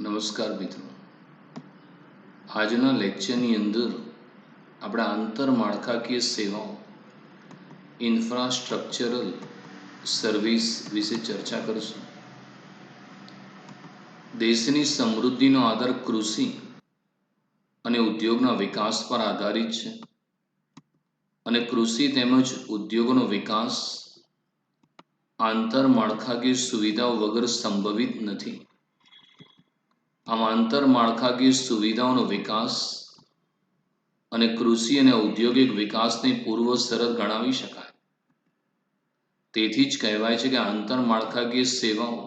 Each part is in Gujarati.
નમસ્કાર મિત્રો, આજના લેક્ચરની અંદર આપણે આંતરમાળખાકીય સેવાઓ ઇન્ફ્રાસ્ટ્રક્ચરલ સર્વિસ વિશે ચર્ચા કરીશું. દેશની સમૃદ્ધિનો આધાર કૃષિ અને ઉદ્યોગના વિકાસ પર આધારિત છે અને કૃષિ તેમજ ઉદ્યોગોનો વિકાસ આંતરમાળખાકીય સુવિધાઓ વગર સંભવિત નથી. આમ આંતરમાળખાકીય સુવિધાઓનો વિકાસ અને કૃષિ અને ઔદ્યોગિક વિકાસને પૂર્વ શરત ગણાવી શકાય. તેથી જ કહેવાય છે કે આંતરમાળખાકીય સેવાઓ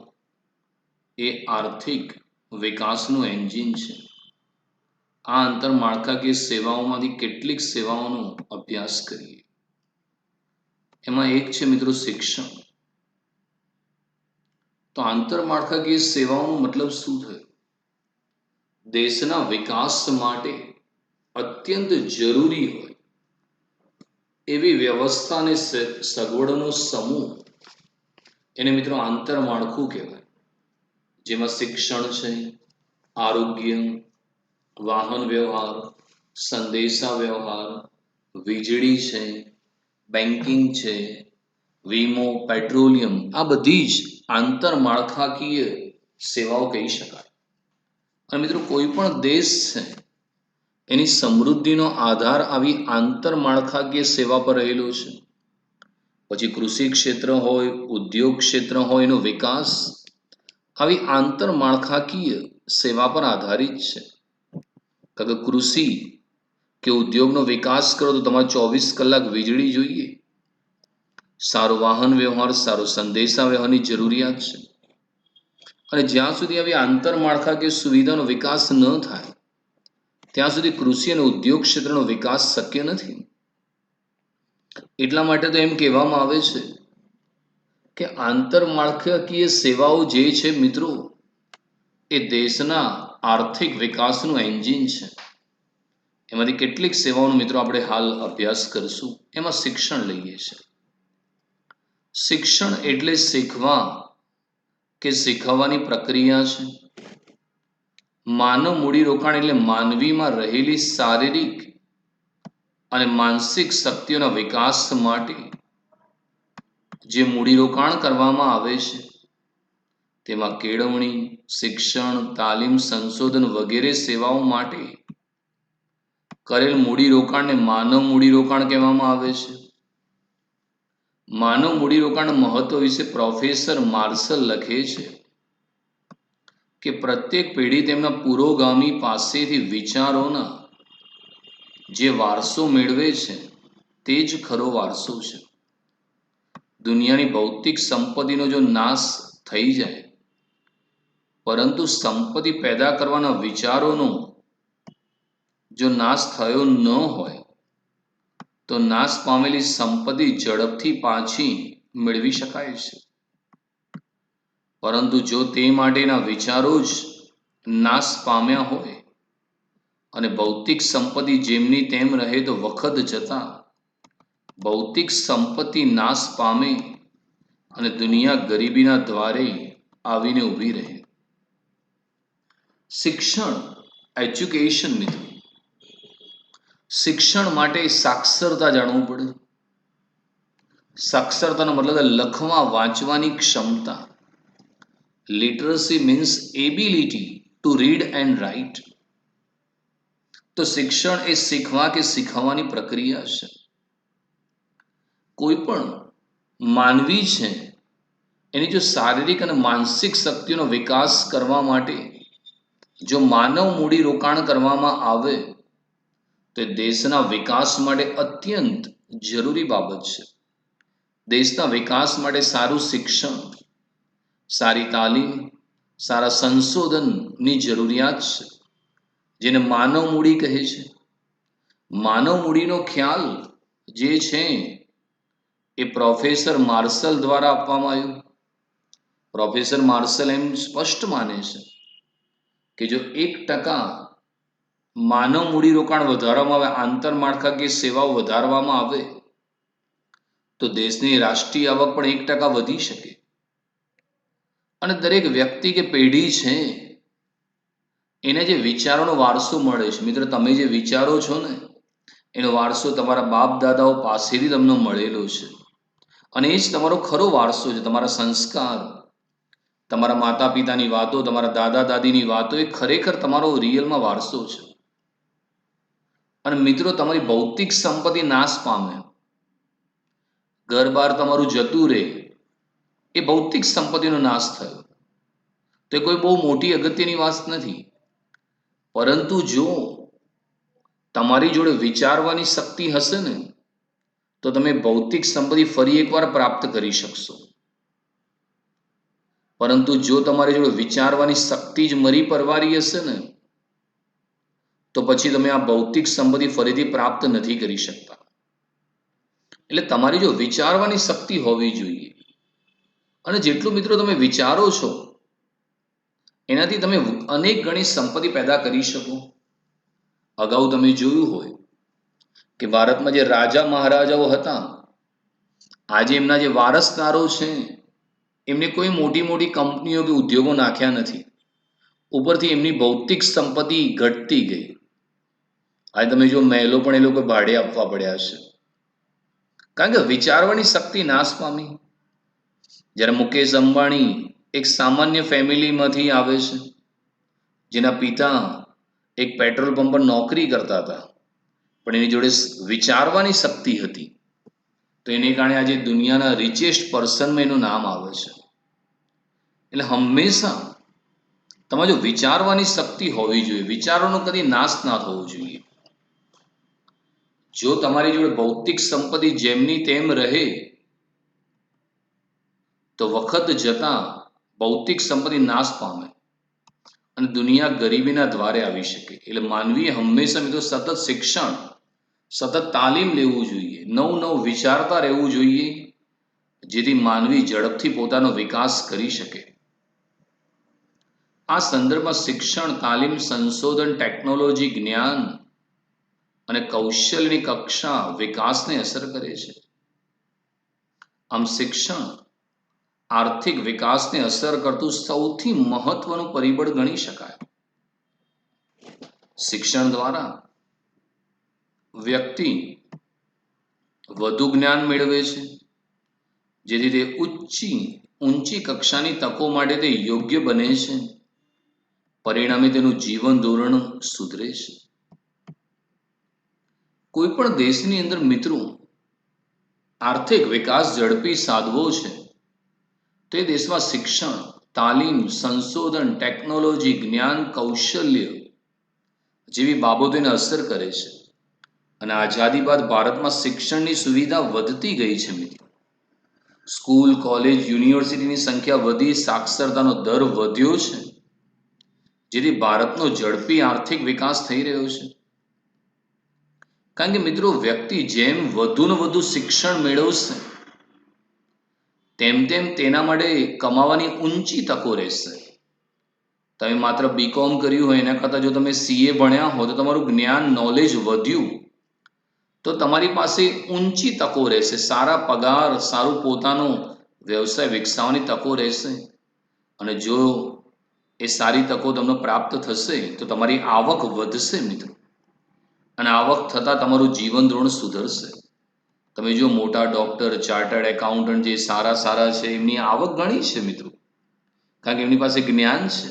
એ આર્થિક વિકાસનું એન્જિન છે. આ આંતરમાળખાકીય સેવાઓમાંથી કેટલીક સેવાઓનો અભ્યાસ કરીએ. એમાં એક છે મિત્રો શિક્ષણ. તો આંતરમાળખાકીય સેવાઓનો મતલબ શું થયો? દેશના વિકાસ માટે અત્યંત જરૂરી હોય એવી વ્યવસ્થા અને સગવડોનો સમૂહ એને મિત્રો આંતરમાળખું કહેવાય. જેમાં શિક્ષણ છે, આરોગ્ય, વાહન વ્યવહાર, સંદેશા વ્યવહાર, વીજળી છે, બેન્કિંગ છે, વીમો, પેટ્રોલિયમ, આ બધી જ આંતરમાળખાકીય સેવાઓ કહી શકાય. અને મિત્રો કોઈ પણ દેશ છે એની સમૃદ્ધિનો આધાર આવી આંતરમાળખાકીય સેવા પર રહેલો છે. પછી કૃષિ ક્ષેત્ર હોય, ઉદ્યોગ ક્ષેત્ર હોય, એનો વિકાસ આવી આંતરમાળખાકીય સેવા પર આધારિત છે. કારણ કે કૃષિ કે ઉદ્યોગનો વિકાસ કરો તો તમારે 24 કલાક વીજળી જોઈએ, સારો વાહન વ્યવહાર, સારો સંદેશા વ્યવહારની જરૂરિયાત છે. અને જ્યાં સુધી આવી આંતરમાળખાકીય સુવિધાનો વિકાસ ન થાય ત્યાં સુધી કૃષિ અને ઉદ્યોગ ક્ષેત્રનો વિકાસ શક્ય નથી. એટલા માટે તો એમ કહેવામાં આવે છે કે આંતરમાળખાકીય સેવાઓ જે છે મિત્રો એ દેશના આર્થિક વિકાસનું એન્જિન છે. એમાંથી કેટલીક સેવાઓનો મિત્રો આપણે હાલ અભ્યાસ કરીશું. એમાં શિક્ષણ લઈએ છીએ. શિક્ષણ એટલે શીખવા કે શીખવવાની પ્રક્રિયા છે. માનવ મૂડીરોકાણ એટલે માનવીમાં રહેલી શારીરિક અને માનસિક શક્તિઓના વિકાસ માટે જે મૂડીરોકાણ કરવામાં આવે છે તેમાં કેળવણી, શિક્ષણ, તાલીમ, સંશોધન વગેરે સેવાઓ માટે કરેલ મૂડીરોકાણને માનવ મૂડીરોકાણ કહેવામાં આવે છે. માનવ મૂડીરોકાણના મહત્વ વિશે પ્રોફેસર માર્શલ લખે છે કે પ્રત્યેક પેઢી તેમના પુરોગામી પાસેથી વિચારોના જે વારસો મેળવે છે તે જ ખરો વારસો છે. દુનિયાની ભૌતિક સંપત્તિનો જો નાશ થઈ જાય પરંતુ સંપત્તિ પેદા કરવાના વિચારોનો જો નાશ થયો ન હોય તો નાશ પામેલી સંપત્તિ ઝડપથી પાછી મેળવી શકાય છે. પરંતુ જો તે માટેના વિચારો જ નાશ પામ્યા હોય અને ભૌતિક સંપત્તિ જેમની તેમ રહે તો વખત જતાં ભૌતિક સંપત્તિ નાશ પામે અને દુનિયા ગરીબીના દ્વારે આવીને ઊભી રહે. શિક્ષણ, એજ્યુકેશન મિત્રો. શિક્ષણ માટે સાક્ષરતા જાણવું પડે. સાક્ષરતાનો મતલબ લખવા વાંચવાની ક્ષમતા. Literacy means ability to read and write. તો શિક્ષણ એ શીખવા કે શીખવવાની પ્રક્રિયા છે. કોઈ પણ માનવી છે એની જો શારીરિક અને માનસિક શક્તિઓનો વિકાસ કરવા માટે જો માનવ મૂડીરોકાણ કરવામાં આવે તો એ દેશના વિકાસ માટે અત્યંત જરૂરી બાબત છે. દેશના વિકાસ માટે સારું શિક્ષણ, સારી તાલીમ, સારા સંશોધનની જરૂરિયાત છે, જેને માનવ મૂડી કહે છે. માનવ મૂડીનો ખ્યાલ જે છે એ પ્રોફેસર માર્શલ દ્વારા આપવામાં આવ્યું. પ્રોફેસર માર્શલ એમ સ્પષ્ટ માને છે કે જો 1% માનવ મૂડીરોકાણ વધારવામાં આવે, આંતરમાળખાકીય સેવાઓ વધારવામાં આવે તો દેશની રાષ્ટ્રીય આવક પણ 1% વધી શકે. અને દરેક વ્યક્તિ કે પેઢી છે એને જે વિચારોનો વારસો મળે છે, મિત્રો તમે જે વિચારો છો ને એનો વારસો તમારા બાપ દાદાઓ પાસેથી તમને મળેલો છે. અને એ જ તમારો ખરો વારસો છે. તમારા સંસ્કાર, તમારા માતા પિતાની વાતો, તમારા દાદા દાદીની વાતો એ ખરેખર તમારો રિયલમાં વારસો છે. અને મિત્રો તમારી ભૌતિક સંપત્તિ નાશ પામે, ઘર બાર તમારું જતું રહે, એ ભૌતિક સંપત્તિનો નાશ થયો. તે કોઈ બહુ મોટી અગત્યની વાત નથી. પરંતુ જો તમારી જોડે વિચારવાની શક્તિ હશે ને તો તમે ભૌતિક સંપત્તિ ફરી એકવાર પ્રાપ્ત કરી શકશો. પરંતુ જો તમારી જોડે વિચારવાની શક્તિ જ મરી પરવારી હશે ને તો પછી તમે આ ભૌતિક સંપત્તિ ફરીથી પ્રાપ્ત નથી કરી શકતા. એટલે તમારી જો વિચારવાની શક્તિ હોવી જોઈએ. અને જેટલું મિત્રો તમે વિચારો છો એનાથી તમે અનેક ગણી સંપત્તિ પેદા કરી શકો. અગાઉ તમે જોયું હોય કે ભારતમાં જે રાજા મહારાજાઓ હતા, આજે એમના જે વારસદારો છે એમને કોઈ મોટી મોટી કંપનીઓ કે ઉદ્યોગો નાખ્યા નથી. ઉપરથી એમની ભૌતિક સંપત્તિ ઘટતી ગઈ. આજે તમે જો મહેલો પણ એ લોકો ભાડે આપવા પડ્યા છે, કારણ કે વિચારવાની શક્તિ નાશ પામી. જ્યારે મુકેશ અંબાણી એક સામાન્ય ફેમિલીમાંથી આવે છે, જેના પિતા એક પેટ્રોલ પંપ પર નોકરી કરતા હતા, પણ એની જોડે વિચારવાની શક્તિ હતી, તો એને કારણે આજે દુનિયાના રિચેસ્ટ પર્સનમાં એનું નામ આવે છે. એટલે હંમેશા તમારે જો વિચારવાની શક્તિ હોવી જોઈએ, વિચારોનો કદી નાશ ના થવો જોઈએ. જો તમારી જોડે ભૌતિક સંપત્તિ જેમની તેમ રહે તો વખત જતા ભૌતિક સંપત્તિ નાશ પામે અને દુનિયા ગરીબીના દ્વારે આવી શકે. એટલે માનવીએ હંમેશા મિત્રો સતત શિક્ષણ, સતત તાલીમ લેવું જોઈએ, નવું નવું વિચારતા રહેવું જોઈએ, જેથી માનવી ઝડપથી પોતાનો વિકાસ કરી શકે. આ સંદર્ભમાં શિક્ષણ, તાલીમ, સંશોધન, ટેકનોલોજી, જ્ઞાન અને કૌશલ્યની કક્ષા વિકાસને અસર કરે છે. આમ શિક્ષણ આર્થિક વિકાસને અસર કરતું સૌથી મહત્વનું પરિબળ ગણી શકાય. શિક્ષણ દ્વારા વ્યક્તિ વધુ જ્ઞાન મેળવે છે, જેથી તે ઊંચી કક્ષાની તકો માટે તે યોગ્ય બને છે. પરિણામે તેનું જીવન ધોરણ સુધરે છે. કોઈ પણ દેશની અંદર મિત્રો આર્થિક વિકાસ ઝડપી સાધવો છે તો એ દેશમાં શિક્ષણ, તાલીમ, સંશોધન, ટેકનોલોજી, જ્ઞાન, કૌશલ્ય જેવી બાબતોને અસર કરે છે. અને આઝાદી બાદ ભારતમાં શિક્ષણની સુવિધા વધતી ગઈ છે મિત્રો. સ્કૂલ, કોલેજ, યુનિવર્સિટીની સંખ્યા વધી, સાક્ષરતાનો દર વધ્યો છે, જેથી ભારતનો ઝડપી આર્થિક વિકાસ થઈ રહ્યો છે. કારણ કે મિત્રો વ્યક્તિ જેમ વધુ ને વધુ શિક્ષણ મેળવશે તેમ તેમ તેના માટે કમાવાની ઊંચી તકો રહેશે. તમે માત્ર બીકોમ કર્યું હોય એના કરતાં જો તમે સીએ ભણ્યા હો તો તમારું જ્ઞાન, નોલેજ વધ્યું તો તમારી પાસે ઊંચી તકો રહેશે, સારા પગાર, સારું પોતાનો વ્યવસાય વિકસાવવાની તકો રહેશે. અને જો એ સારી તકો તમને પ્રાપ્ત થશે તો તમારી આવક વધશે મિત્રો. અને આવક થતાં તમારું જીવન ધોરણ સુધરશે. તમે જો મોટા ડૉક્ટર, ચાર્ટર્ડ એકાઉન્ટન્ટ જે સારા છે એમની આવક ઘણી છે મિત્રો, કારણ કે એમની પાસે જ્ઞાન છે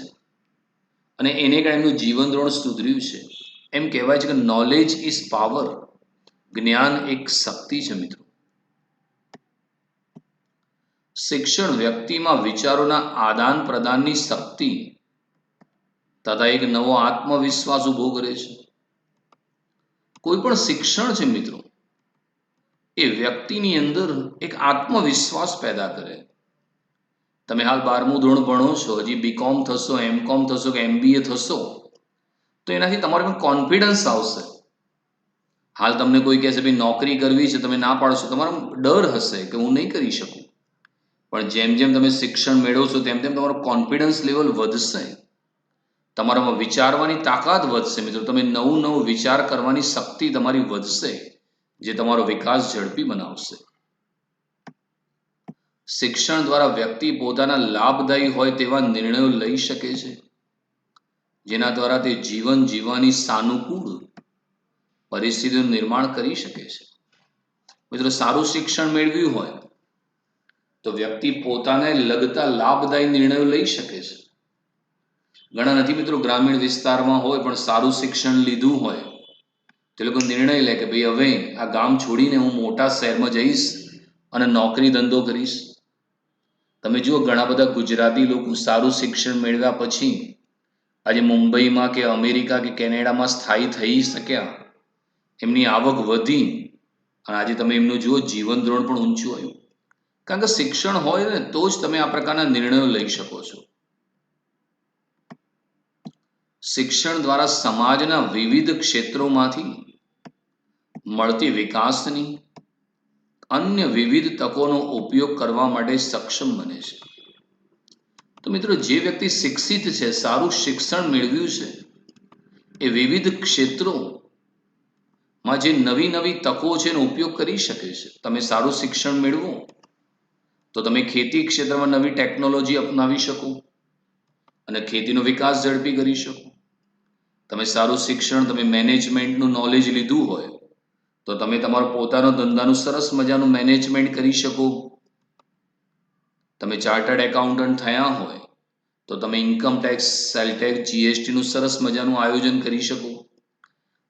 અને એને કારણે એમનું જીવન ધોરણ સુધર્યું છે. એમ કહેવાય છે કે નોલેજ ઇઝ પાવર, જ્ઞાન એક શક્તિ છે મિત્રો. શિક્ષણ વ્યક્તિમાં વિચારોના આદાન પ્રદાનની શક્તિ તથા એક નવો આત્મવિશ્વાસ ઊભો કરે છે. કોઈ પણ શિક્ષણ છે મિત્રો એ વ્યક્તિની અંદર એક આત્મવિશ્વાસ પેદા કરે. તમે હાલ 12મું ધોરણ ભણો છો, હજી બીકોમ થશો, એમકોમ થશો કે એમબીએ થશો તો એનાથી તમારામાં કોન્ફિડન્સ આવશે. હાલ તમને કોઈ કહેશે ભાઈ નોકરી કરવી છે, તમે ના પાડશો, તમારો ડર હશે કે હું નહીં કરી શકું. પણ જેમ જેમ તમે શિક્ષણ મેળવશો તેમ તેમ તમારો કોન્ફિડન્સ લેવલ વધશે, તમારામાં વિચારવાની તાકાત વધશે મિત્રો. તમે નવું વિચાર કરવાની શક્તિ તમારી વધશે, જે તમારો વિકાસ ઝડપી બનાવશે. શિક્ષણ દ્વારા વ્યક્તિ પોતાના લાભદાયી હોય તેવા નિર્ણયો લઈ શકે છે. જેના દ્વારા તે જીવન જીવવાની સાનુકૂળ પરિસ્થિતિનું નિર્માણ કરી શકે છે. મિત્રો, સારું શિક્ષણ મેળવ્યું હોય તો વ્યક્તિ પોતાને લગતા લાભદાયી નિર્ણયો લઈ શકે છે. ઘણા નથી મિત્રો, ગ્રામીણ વિસ્તારમાં હોય પણ સારું શિક્ષણ લીધું હોય તે લોકો નિર્ણય લે કે ભાઈ હવે આ ગામ છોડીને હું મોટા શહેરમાં જઈશ અને નોકરી ધંધો કરીશ. તમે જુઓ, ઘણા બધા ગુજરાતી લોકો સારું શિક્ષણ મેળવ્યા પછી આજે મુંબઈમાં કે અમેરિકા કે કેનેડામાં સ્થાયી થઈ શક્યા, એમની આવક વધી અને આજે તમે એમનું જુઓ જીવન ધોરણ પણ ઊંચું આવ્યું. કારણ કે શિક્ષણ હોય ને તો જ તમે આ પ્રકારના નિર્ણયો લઈ શકો છો. શિક્ષણ દ્વારા સમાજના વિવિધ ક્ષેત્રોમાંથી મળતી વિકાસની અન્ય વિવિધ તકોનો ઉપયોગ કરવા માટે સક્ષમ બને છે. તો મિત્રો, જે વ્યક્તિ શિક્ષિત છે, સારું શિક્ષણ મેળવ્યું છે, એ વિવિધ ક્ષેત્રોમાં જે નવી નવી તકો છે એનો ઉપયોગ કરી શકે છે. તમે સારું શિક્ષણ મેળવો તો તમે ખેતી ક્ષેત્રમાં નવી ટેકનોલોજી અપનાવી શકો અને ખેતીનો વિકાસ ઝડપી કરી શકો. તમે સારું શિક્ષણ, તમે મેનેજમેન્ટનું નોલેજ લીધું હોય તો તમે તમારો પોતાનો ધંધાનું સરસ મજાનું મેનેજમેન્ટ કરી શકો. તમે ચાર્ટર્ડ એકાઉન્ટન્ટ થયા હોય તો તમે ઇન્કમ ટેક્સ, સેલ ટેક્સ, જીએસટીનું સરસ મજાનું આયોજન કરી શકો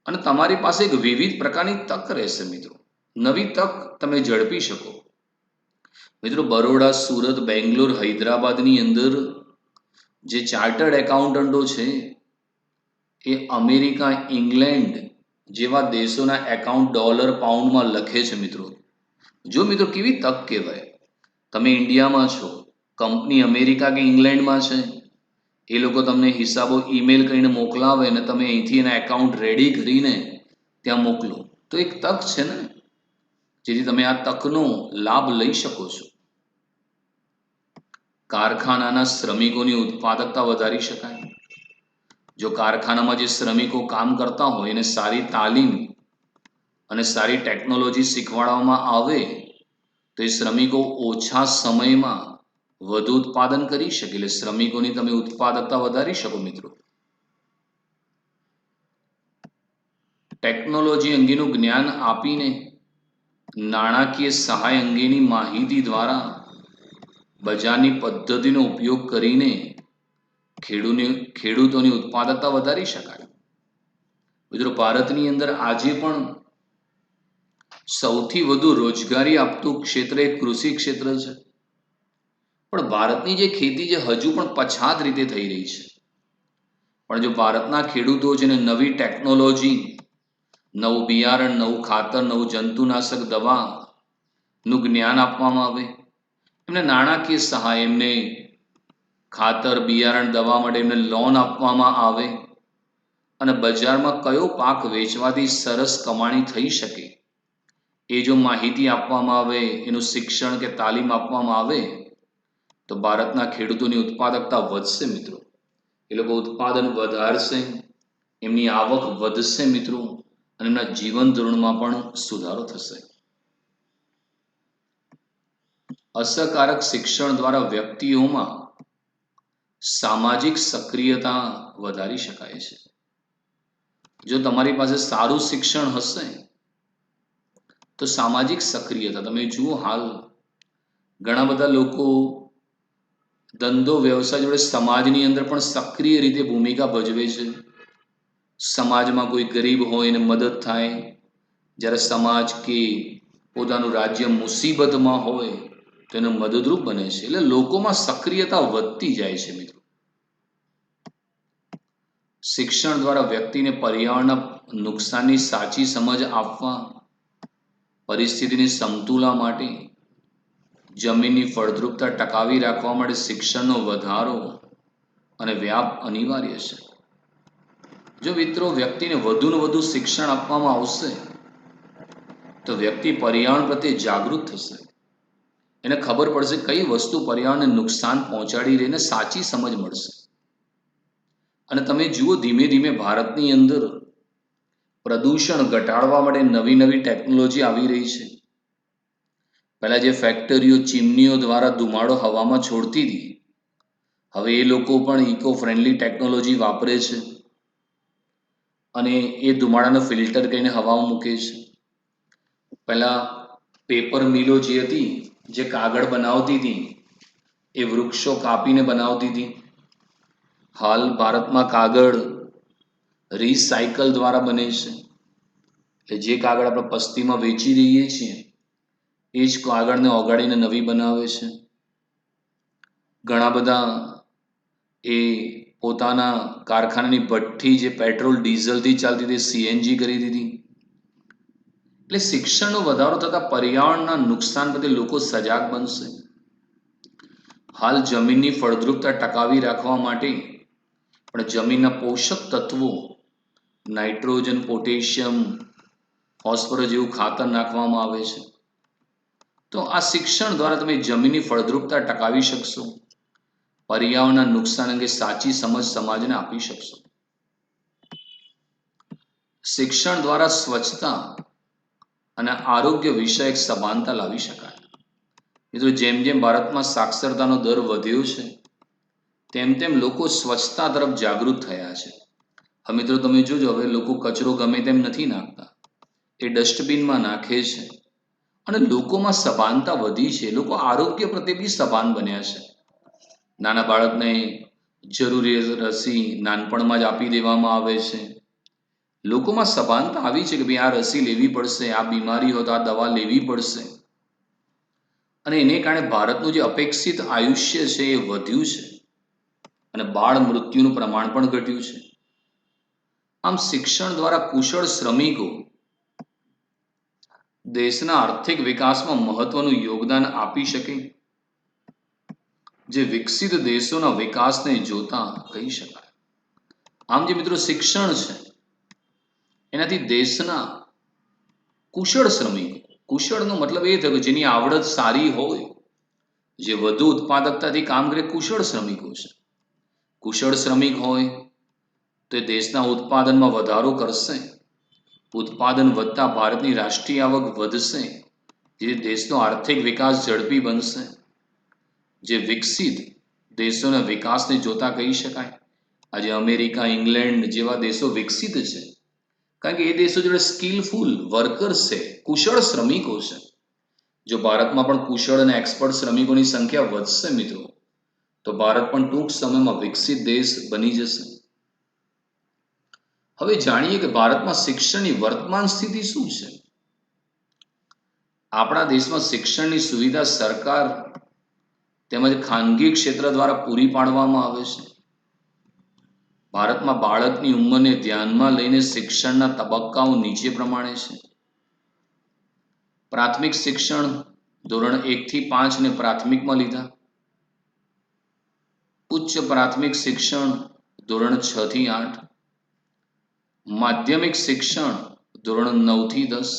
અને તમારી પાસે એક વિવિધ પ્રકારની તક રહેશે. મિત્રો, નવી તક તમે ઝડપી શકો. મિત્રો, બરોડા, સુરત, બેંગ્લોર, હૈદરાબાદની અંદર જે ચાર્ટર્ડ એકાઉન્ટન્ટો છે એ અમેરિકા, ઇંગ્લેન્ડ જેવા દેશોના એકાઉન્ટ ડોલર, પાઉન્ડમાં લખે છે. મિત્રો, જો મિત્રો કેવી તક કહેવાય. તમે ઇન્ડિયામાં છો, કંપની અમેરિકા કે ઇંગ્લેન્ડમાં છે, એ લોકો તમને હિસાબો ઈમેલ કરીને મોકલાવે અને તમે અહીંથી એના એકાઉન્ટ રેડી કરીને ત્યાં મોકલો. તો એક તક છે ને, જેથી તમે આ તકનો લાભ લઈ શકો છો. કારખાનાના શ્રમિકોની ઉત્પાદકતા વધારી શકાય. જો કારખાનામાં જે શ્રમિકો કામ કરતા હોય એને સારી તાલીમ અને સારી ટેકનોલોજી શીખવાડવામાં આવે તો એ શ્રમિકો ઓછા સમયમાં વધુ ઉત્પાદન કરી શકે. એટલે શ્રમિકોની તમે ઉત્પાદકતા વધારી શકો. મિત્રો, ટેકનોલોજી અંગેનું જ્ઞાન આપીને નાણાકીય સહાય અંગેની માહિતી દ્વારા બજારની પદ્ધતિનો ઉપયોગ કરીને ખેડૂતોની ઉત્પાદકતા વધારી શકાય. મિત્રો, ભારતની અંદર આજે પણ સૌથી વધુ રોજગારી આપતું ક્ષેત્ર એ કૃષિ ક્ષેત્ર છે. પણ ભારતની જે ખેતી છે હજુ પણ પછાત રીતે થઈ રહી છે. પણ જો ભારતના ખેડૂતો છે ને નવી ટેકનોલોજી, નવું બિયારણ, નવું ખાતર, નવું જંતુનાશક દવાનું જ્ઞાન આપવામાં આવે, એમને નાણાકીય સહાય, એમને ખાતર, બિયારણ, દવા માટે એમને લોન આપવામાં આવે અને બજારમાં કયો પાક વેચવાથી સરસ કમાણી થઈ શકે એ જો માહિતી આપવામાં આવે, એનું શિક્ષણ કે તાલીમ આપવામાં આવે તો ભારતના ખેડૂતોની ઉત્પાદકતા વધશે. મિત્રો, એ લોકો ઉત્પાદન વધારશે, એમની આવક વધશે. મિત્રો, અને એમના જીવન ધોરણમાં પણ સુધારો થશે. અસરકારક શિક્ષણ દ્વારા વ્યક્તિઓમાં સામાજિક સક્રિયતા વધારી શકાય છે. જો તમારી પાસે સારું શિક્ષણ હશે તો સામાજિક સક્રિયતા, તમે જુઓ હાલ ઘણા બધા લોકો ધંધો વ્યવસાય જોડે સમાજની અંદર પણ સક્રિય રીતે ભૂમિકા ભજવે છે. સમાજમાં કોઈ ગરીબ હોય એને મદદ થાય, જ્યારે સમાજ કે પોતાનું રાજ્ય મુસીબતમાં હોય તો એને મદદરૂપ બને છે. એટલે લોકોમાં સક્રિયતા વધતી જાય છે. મિત્રો, શિક્ષણ દ્વારા વ્યક્તિને પર્યાવરણના નુકસાનની સાચી સમજ આપવા, પરિસ્થિતિની સમતુલા માટે, જમીનની ફળદ્રુપતા ટકાવી રાખવા માટે શિક્ષણનો વધારો અને વ્યાપ અનિવાર્ય છે. જો મિત્રો વ્યક્તિને વધુને વધુ શિક્ષણ આપવામાં આવશે તો વ્યક્તિ પર્યાવરણ પ્રત્યે જાગૃત થશે. એને ખબર પડશે કઈ વસ્તુ પર્યાવરણને નુકસાન પહોંચાડી રહીને સાચી સમજ મળશે. અને તમે જુઓ ધીમે ધીમે ભારતની અંદર પ્રદૂષણ ઘટાડવા માટે નવી નવી ટેકનોલોજી આવી રહી છે. પહેલા જે ફેક્ટરીઓ, ચીમનીઓ દ્વારા ધુમાડો હવામાં છોડતી હતી, હવે એ લોકો પણ ઇકો ફ્રેન્ડલી ટેકનોલોજી વાપરે છે અને એ ધુમાડાનો ફિલ્ટર કરીને હવામાં મૂકે છે. પહેલાં પેપર મિલો જે હતી, જે કાગળ બનાવતી હતી, એ વૃક્ષો કાપીને બનાવતી હતી. હાલ ભારતમાં કાગળ રિસાયકલ દ્વારા બને છે. એટલે જે કાગળ આપણે પસ્તીમાં વેચી દઈએ છીએ એ જ કાગળને ઓગાળીને નવી બનાવે છે. ઘણા બધા એ પોતાના કારખાનાની ભઠ્ઠી જે પેટ્રોલ ડીઝલથી ચાલતી હતી સીએનજી કરી દીધી. એટલે શિક્ષણનો વધારો થતાં પર્યાવરણના નુકસાન પ્રત્યે લોકો સજાગ બનશે. હાલ જમીનની ફળદ્રુપતા ટકાવી રાખવા માટે પણ જમીનના પોષક તત્વો નાઇટ્રોજન, પોટેશિયમ, ફોસ્ફરસ જેવું ખાતર નાખવામાં આવે છે. તો આ શિક્ષણ દ્વારા તમે જમીનની ફળદ્રુપતા ટકાવી શકશો, પર્યાવરણના નુકસાન અંગે સાચી સમજ સમાજને આપી શકશો. શિક્ષણ દ્વારા સ્વચ્છતા અને આરોગ્ય વિષયક સભાનતા લાવી શકાય. મિત્રો, જેમ જેમ ભારતમાં સાક્ષરતાનો દર વધ્યો છે તેમ તેમ લોકો સ્વચ્છતા તરફ જાગૃત થયા છે. હવે મિત્રો તમે જોજો, હવે લોકો કચરો ગમે તેમ નથી નાખતા, એ ડસ્ટબિનમાં નાખે છે અને લોકોમાં સભાનતા વધી છે. લોકો આરોગ્ય પ્રત્યે બી સભાન બન્યા છે. નાના બાળકને જરૂરી રસી નાનપણમાં જ આપી દેવામાં આવે છે. લોકોમાં સભાનતા આવી છે કે ભાઈ આ રસી લેવી પડશે, આ બીમારી હોય તો આ દવા લેવી પડશે. અને એને કારણે ભારતનું જે અપેક્ષિત આયુષ્ય છે એ વધ્યું છે અને બાળ મૃત્યુનું પ્રમાણ પણ ઘટ્યું છે. આમ શિક્ષણ દ્વારા કુશળ શ્રમિકો દેશના આર્થિક વિકાસમાં મહત્વનું યોગદાન આપી શકે, જે વિકસિત દેશોના વિકાસને જોતા કહી શકાય. આમ જે મિત્રો શિક્ષણ છે એનાથી દેશના કુશળ શ્રમિકો, કુશળનો મતલબ એ થયો કે જેની આવડત સારી હોય, જે વધુ ઉત્પાદકતાથી કામ કરે, કુશળ શ્રમિકો છે. કુશળ શ્રમિક હોય તો એ દેશના ઉત્પાદનમાં વધારો કરશે. ઉત્પાદન વધતા ભારતની રાષ્ટ્રીય આવક વધશે, જે દેશનો આર્થિક વિકાસ ઝડપી બનશે, જે વિકસિત દેશોના વિકાસને જોતા કહી શકાય. આજે અમેરિકા, ઇંગ્લેન્ડ જેવા દેશો વિકસિત છે કારણ કે એ દેશો જોડે સ્કિલફુલ વર્કર્સ છે, કુશળ શ્રમિકો છે. જો ભારતમાં પણ કુશળ અને એક્સપર્ટ શ્રમિકોની સંખ્યા વધશે મિત્રો, તો ભારત પણ ટૂંક સમયમાં વિકસિત દેશ બની જશે. હવે જાણીએ કે ભારતમાં શિક્ષણની વર્તમાન સ્થિતિ શું છે. આપણા દેશમાં શિક્ષણની સુવિધા સરકાર તેમજ ખાનગી ક્ષેત્ર દ્વારા પૂરી પાડવામાં આવે છે. ભારતમાં બાળકની ઉંમરને ધ્યાનમાં લઈને શિક્ષણના તબક્કાઓ નીચે પ્રમાણે છે. પ્રાથમિક શિક્ષણ ધોરણ 1 થી 5 ને પ્રાથમિકમાં લીધા. ઉચ્ચ પ્રાથમિક શિક્ષણ ધોરણ 6 થી 8, માધ્યમિક શિક્ષણ ધોરણ 9 થી 10,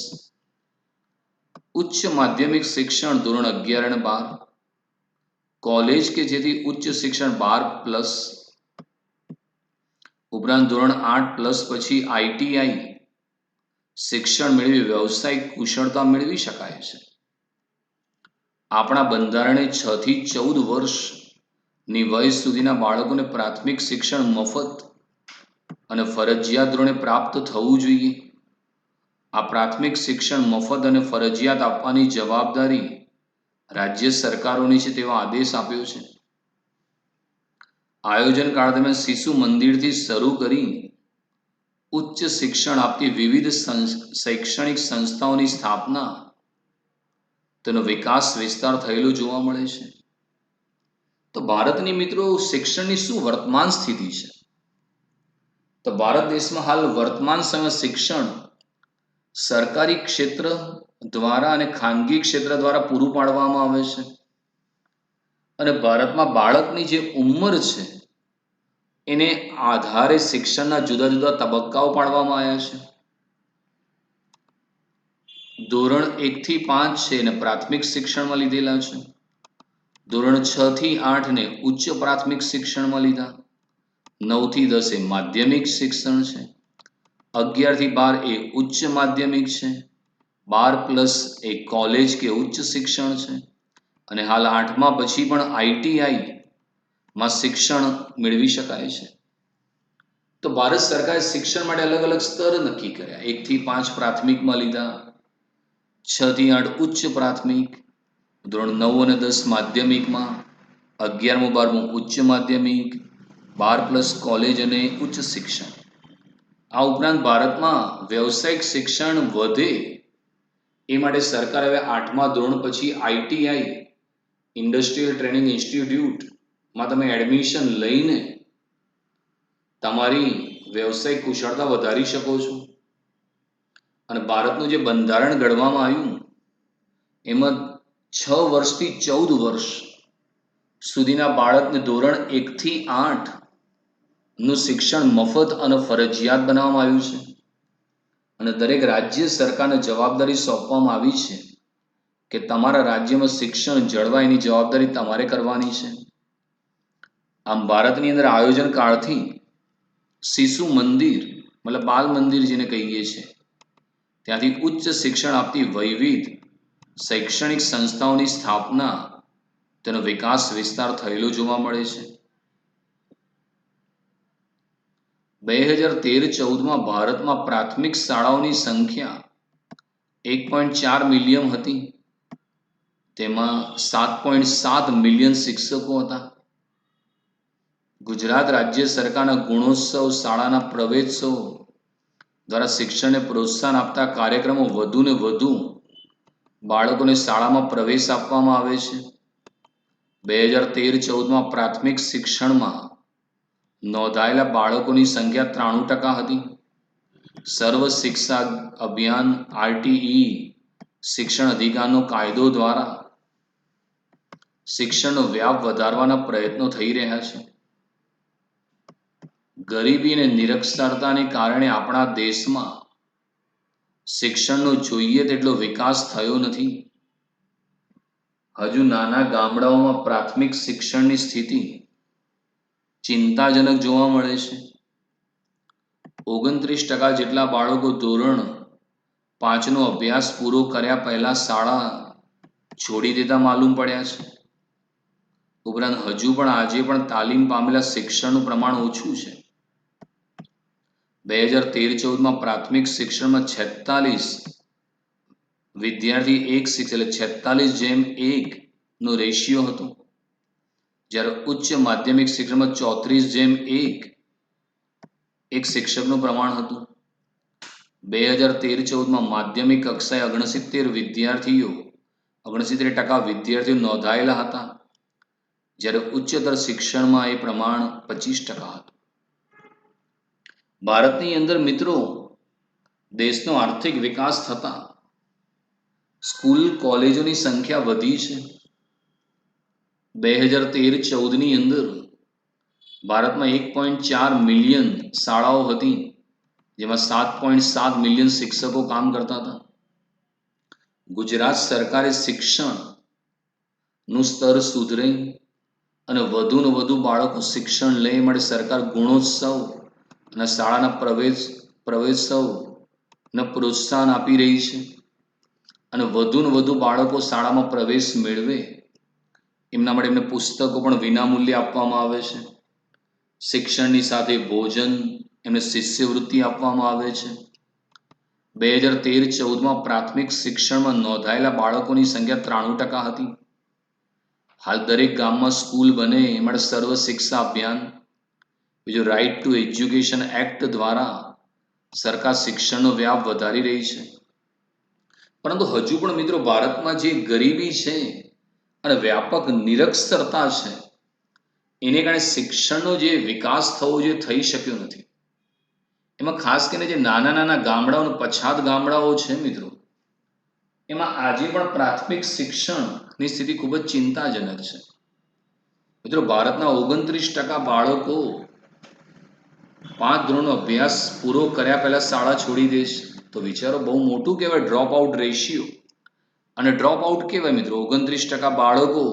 ઉચ્ચ માધ્યમિક શિક્ષણ ધોરણ 11 અને 12, કોલેજ કે જેથી ઉચ્ચ શિક્ષણ 12+, ઉપરાંત ધોરણ 8+ પછી ITI શિક્ષણ મેળવી વ્યવસાયિક કુશળતા મેળવી શકાય છે. આપણા બંધારણે 6 થી 14 વર્ષની વય સુધીના બાળકોને પ્રાથમિક શિક્ષણ મફત અને ફરજિયાત ધોરણે પ્રાપ્ત થવું જોઈએ. આ પ્રાથમિક શિક્ષણ મફત અને ફરજિયાત આપવાની જવાબદારી રાજ્ય સરકારોની છે તેવો આદેશ આપ્યો છે. આયોજન કાળ દરમિયાન શિશુ મંદિરથી શરૂ કરી ઉચ્ચ શિક્ષણ આપતી વિવિધ શૈક્ષણિક સંસ્થાઓની સ્થાપના, તેનો વિકાસ વિસ્તાર થયેલો જોવા મળે છે. તો ભારતની મિત્રો શિક્ષણની શું વર્તમાન સ્થિતિ છે? તો ભારત દેશમાં હાલ વર્તમાન સમય શિક્ષણ સરકારી ક્ષેત્ર દ્વારા અને ખાનગી ક્ષેત્ર દ્વારા પૂરું પાડવામાં આવે છે. અને ભારતમાં બાળકની જે ઉંમર છે એને આધારે શિક્ષણના જુદા જુદા તબક્કાઓ પાડવામાં આવ્યા છે. ધોરણ 1 થી 5 છે એને પ્રાથમિક શિક્ષણમાં લીધેલા છે. ધોરણ 6 થી 8 ને ઉચ્ચ પ્રાથમિક શિક્ષણમાં લીધા. 9 થી 10 એ માધ્યમિક શિક્ષણ છે. 11 થી 12 એ ઉચ્ચ માધ્યમિક છે. 12+ એ કોલેજ કે ઉચ્ચ શિક્ષણ છે. અને હાલ 8મા પછી પણ ITI માં શિક્ષણ મેળવી શકાય છે. તો ભારત સરકારે શિક્ષણ માટે અલગ અલગ સ્તર નક્કી કર્યા. 1 થી 5 પ્રાથમિકમાં લીધા, 6 થી 8 ઉચ્ચ પ્રાથમિક, ધોરણ 9 અને 10 માધ્યમિકમાં, 11મું 12મું ઉચ્ચ માધ્યમિક, 12+ કોલેજ અને ઉચ્ચ શિક્ષણ. આ ઉપરાંત ભારતમાં વ્યવસાયિક શિક્ષણ વધે એ માટે સરકારે હવે 8મા ધોરણ પછી ITI ઇન્ડસ્ટ્રીયલ ટ્રેનિંગ ઇન્સ્ટિટ્યૂટમાં તમે એડમિશન લઈને તમારી વ્યવસાયિક કુશળતા વધારી શકો છો. અને ભારતનું જે બંધારણ ઘડવામાં આવ્યું એમાં 6 વર્ષથી 14 વર્ષ સુધીના બાળકને ધોરણ 1 થી 8 નું શિક્ષણ મફત અને ફરજિયાત બનાવવામાં આવ્યું છે. અને દરેક રાજ્ય સરકારને જવાબદારી સોંપવામાં આવી છે કે તમારા રાજ્યમાં શિક્ષણ જળવાય એની જવાબદારી તમારે કરવાની છે. આમ ભારતની અંદર આયોજન કાળથી શિશુ મંદિર મતલબ બાલ મંદિર જેને કહીએ છીએ ત્યાંથી ઉચ્ચ શિક્ષણ આપતી વિવિધ શૈક્ષણિક સંસ્થાઓની સ્થાપના, તેનો વિકાસ વિસ્તાર થયેલો જોવા મળે છે. 2013-14માં ભારતમાં પ્રાથમિક શાળાઓની સંખ્યા 1.4 મિલિયન હતી. તેમાં 7.7 મિલિયન શિક્ષકો હતા. ગુજરાત રાજ્ય સરકારના ગુણોત્સવ, શાળાના પ્રવેશોત્સવ દ્વારા શિક્ષણને પ્રોત્સાહન આપતા કાર્યક્રમો વધુને વધુ બાળકોને શાળામાં પ્રવેશ આપવામાં આવે છે. 2013-14માં પ્રાથમિક શિક્ષણમાં નોંધાયેલા બાળકોની સંખ્યા 93% હતી. સર્વ શિક્ષા અભિયાન RTE શિક્ષણ અધિકારનો કાયદો દ્વારા શિક્ષણનો વ્યાપ વધારવાના પ્રયત્નો થઈ રહ્યા છે. ગરીબી અને નિરક્ષરતાને કારણે આપણા દેશમાં શિક્ષણનો જોઈએ તેટલો વિકાસ થયો નથી. હજુ નાના ગામડાઓમાં પ્રાથમિક શિક્ષણની સ્થિતિ ચિંતાજનક જોવા મળે છે. 29% જેટલા બાળકો ધોરણ 5નો અભ્યાસ પૂરો કર્યા પહેલા શાળા છોડી દેતા માલુમ પડ્યા છે. ઉપરાંત હજુ પણ આજે પણ તાલીમ પામેલા શિક્ષણનું પ્રમાણ ઓછું છે. 2013-14માં પ્રાથમિક શિક્ષણમાં 46 વિદ્યાર્થી 1 શિક્ષક એટલે 46:1 નો રેશિયો હતો. જ્યારે ઉચ્ચ માધ્યમિક શિક્ષણમાં 34:1 એક શિક્ષકનું પ્રમાણ હતું. 2013-14માં માધ્યમિક કક્ષાએ 69% વિદ્યાર્થીઓ નોંધાયેલા હતા. જ્યારે ઉચ્ચતર શિક્ષણમાં એ પ્રમાણ 25% હતું. ભારતની અંદર મિત્રો દેશનો આર્થિક વિકાસ થતા સ્કૂલ કોલેજોની સંખ્યા વધી છે. 2013-14ની અંદર ભારતમાં 1.4 મિલિયન શાળાઓ હતી, જેમાં 7.7 મિલિયન શિક્ષકો કામ કરતા હતા. ગુજરાત સરકારે શિક્ષણનું સ્તર સુધરે અને વધુને વધુ બાળકો શિક્ષણ લે માટે સરકાર ગુણોત્સવ અને શાળાના પ્રવેશોત્સવને પ્રોત્સાહન આપી રહી છે. અને વધુને વધુ બાળકો શાળામાં પ્રવેશ મેળવે એમના માટે એમને પુસ્તકો પણ વિનામૂલ્યે આપવામાં આવે છે. શિક્ષણની સાથે ભોજન, એમને શિષ્યવૃત્તિ આપવામાં આવે છે. 2013-14માં પ્રાથમિક શિક્ષણમાં નોંધાયેલા બાળકોની સંખ્યા 93% હતી. હાલ દરેક ગામમાં સ્કૂલ બને એ માટે સર્વ શિક્ષા અભિયાન, બીજું રાઇટ ટુ એજ્યુકેશન એક્ટ દ્વારા સરકાર શિક્ષણનો વ્યાપ વધારી રહી છે. પરંતુ હજુ પણ મિત્રો ભારતમાં જે ગરીબી છે અને વ્યાપક નિરક્ષરતા છે એને કારણે શિક્ષણનો જે વિકાસ થવો જોઈએ થઈ શક્યો નથી. એમાં ખાસ કરીને જે નાના નાના ગામડાઓ, પછાત ગામડાઓ છે મિત્રો, એમાં આજે પણ પ્રાથમિક શિક્ષણની સ્થિતિ ખૂબ જ ચિંતાજનક છે. મિત્રો ભારતના 29% બાળકો 5 ધોરણનો અભ્યાસ પૂરો કર્યા પહેલા શાળા છોડી દે છે. તો વિચારો, બહુ મોટું કહેવાય ડ્રોપ આઉટ રેશિયો. અને ડ્રોપ આઉટ કહેવાય મિત્રો 29% બાળકો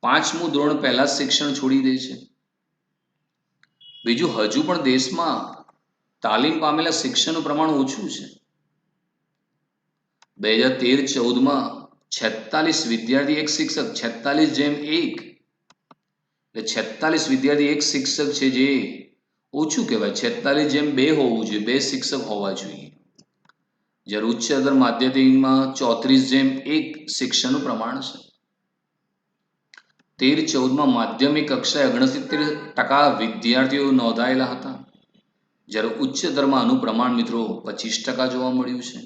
5મું ધોરણ પહેલા શિક્ષણ છોડી દે છે. બીજું, હજુ પણ દેશમાં તાલીમ પામેલા શિક્ષણનું પ્રમાણ ઓછું છે. 2013-14માં 46 વિદ્યાર્થી 1 શિક્ષક 46:1 એટલે 46 વિદ્યાર્થી એક શિક્ષક છે જે ઓછું કહેવાય. 46:2 હોવું જોઈએ, 2 શિક્ષક હોવા જોઈએ. જ્યારે ઉચ્ચતર માધ્યમિકમાં 34:1 શિક્ષણનું પ્રમાણ છે. 13-14માં માધ્યમિક કક્ષાએ 69% વિદ્યાર્થીઓ નોંધાયેલા હતા, જ્યારે ઉચ્ચતરમાં આનું પ્રમાણ મિત્રો 25% જોવા મળ્યું છે.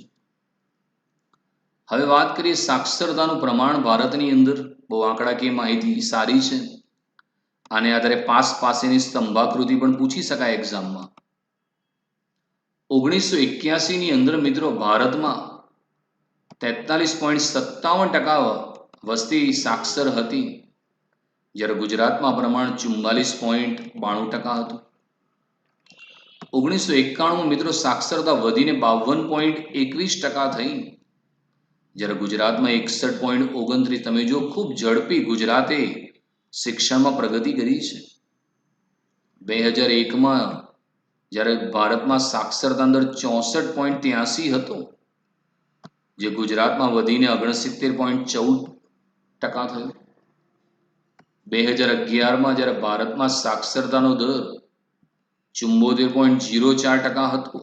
હવે વાત કરીએ સાક્ષરતાનું પ્રમાણ ભારતની અંદર. બહુ આંકડાકીય માહિતી સારી છે. આને આધારે પાસેની સ્તંભાકૃતિ પણ પૂછી શકાય એક્ઝામમાં. 1981ની અંદર મિત્રો ભારતમાં 43.57% વસ્તી સાક્ષર હતી, જ્યારે ગુજરાતમાં પ્રમાણ 44.92% હતું. 1991 મિત્રો સાક્ષરતા વધીને 52.21% થઈ, જ્યારે ગુજરાતમાં 61.29. તમે જો ખૂબ ઝડપી ગુજરાતે શિક્ષણમાં પ્રગતિ કરી છે. 2001માં જ્યારે ભારતમાં સાક્ષરતા દર 64.83 હતો, જે ગુજરાતમાં વધીને 69.14% થયો. 2011માં જ્યારે ભારતમાં સાક્ષરતાનો દર 74.04% હતો,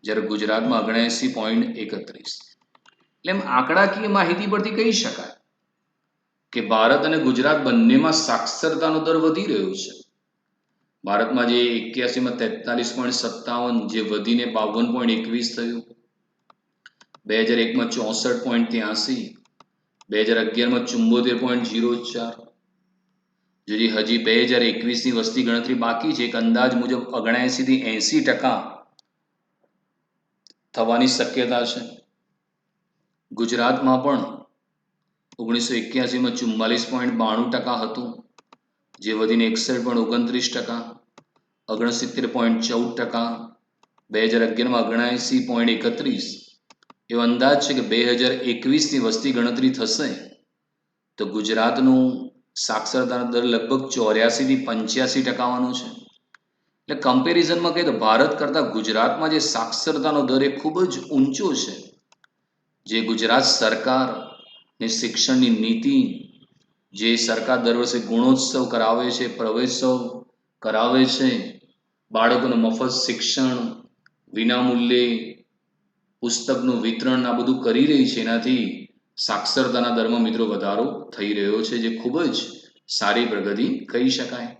જ્યારે ગુજરાતમાં 79.31. એટલે એમ આંકડાકીય માહિતી પરથી કહી શકાય કે ભારત અને ગુજરાત બંનેમાં સાક્ષરતાનો દર વધી રહ્યો છે. ભારતમાં જે 81માં 43.57 જે વધીને 52.21 થયું, 2001માં 64.83, 2011માં 74.04. હજી 2021ની વસ્તી ગણતરી બાકી છે. એક અંદાજ મુજબ 79થી 80% થવાની શક્યતા છે. ગુજરાતમાં પણ 1981માં 44.92% હતું, જે વધીને 61.29%, 69.14%, 2011માં 79.31. એવો અંદાજ છે કે 2021ની વસ્તી ગણતરી થશે તો ગુજરાતનું સાક્ષરતા દર લગભગ 84થી 85% આવવાનો છે. એટલે કમ્પેરિઝનમાં કહીએ તો ભારત કરતાં ગુજરાતમાં જે સાક્ષરતાનો દર એ ખૂબ જ ઊંચો છે. જે ગુજરાત સરકારની શિક્ષણની નીતિ, જે સરકાર દર વર્ષે ગુણોત્સવ કરાવે છે, પ્રવેશોત્સવ કરાવે છે, બાળકોને મફત શિક્ષણ, વિનામૂલ્યે પુસ્તકનું વિતરણ આ બધું કરી રહી છે, એનાથી સાક્ષરતાના દરમાં મિત્રો વધારો થઈ રહ્યો છે, જે ખૂબ જ સારી પ્રગતિ કહી શકાય.